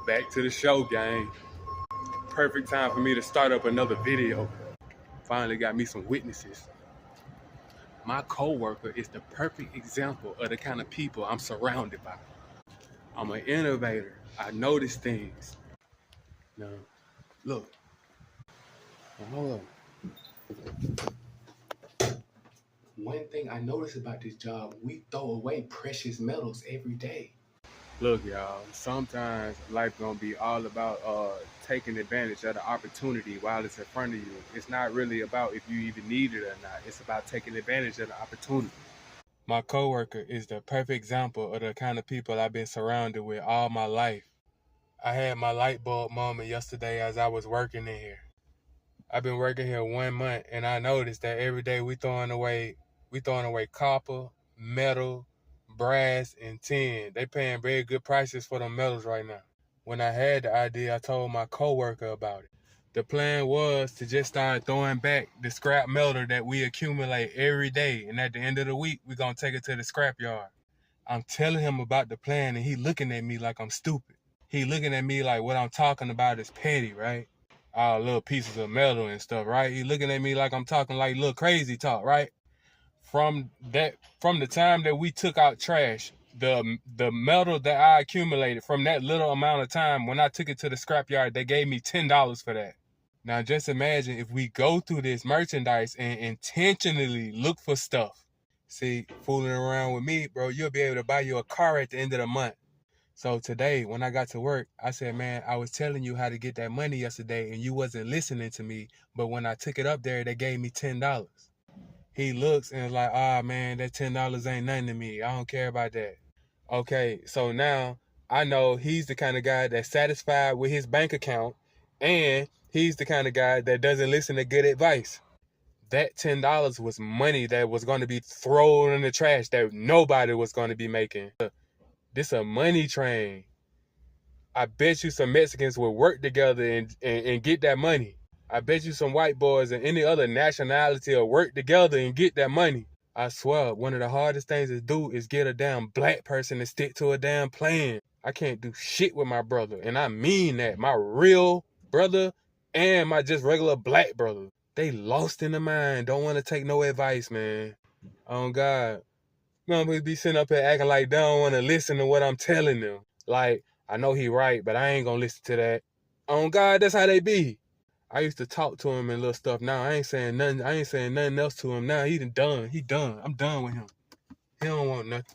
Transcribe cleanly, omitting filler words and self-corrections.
Back to the show, gang. Perfect time for me to start up another video. Finally got me some witnesses. My coworker is the perfect example of the kind of people I'm surrounded by. I'm an innovator. I notice things. Now, look. Now, hold on. One thing I notice about this job, we throw away precious metals every day. Look, y'all, sometimes life gonna be all about taking advantage of the opportunity while it's in front of you. It's not really about if you even need it or not. It's about taking advantage of the opportunity. My coworker is the perfect example of the kind of people I've been surrounded with all my life. I had my light bulb moment yesterday as I was working in here. I've been working here 1 month, and I noticed that every day we throwing away copper, metal, brass, and tin. They paying very good prices for them metals right now. When I had the idea, I told my coworker about it. The plan was to just start throwing back the scrap metal that we accumulate every day, and at the end of the week, we're gonna take it to the scrap yard. I'm telling him about the plan, and he looking at me like I'm stupid. He looking at me like what I'm talking about is petty, right? All little pieces of metal and stuff, right? He looking at me like I'm talking like little crazy talk, right? From the time that we took out trash, the metal that I accumulated from that little amount of time, when I took it to the scrapyard, they gave me $10 for that. Now just imagine if we go through this merchandise and intentionally look for stuff. See, fooling around with me, bro, you'll be able to buy you a car at the end of the month. So today, when I got to work, I said, man, I was telling you how to get that money yesterday and you wasn't listening to me. But when I took it up there, they gave me $10. He looks and is like, man, that $10 ain't nothing to me. I don't care about that. Okay, so now I know he's the kind of guy that's satisfied with his bank account, and he's the kind of guy that doesn't listen to good advice. That $10 was money that was going to be thrown in the trash that nobody was going to be making. This a money train. I bet you some Mexicans will work together and get that money. I bet you some white boys and any other nationality will work together and get that money. I swear, one of the hardest things to do is get a damn black person to stick to a damn plan. I can't do shit with my brother, and I mean that. My real brother and my just regular black brother. They lost in the mind, don't want to take no advice, man. Oh, God. Motherfuckers be sitting up here acting like they don't want to listen to what I'm telling them. Like, I know he right, but I ain't gonna listen to that. Oh, God, that's how they be. I used to talk to him and little stuff. Now I ain't saying nothing else to him. Now he done. He done. I'm done with him. He don't want nothing.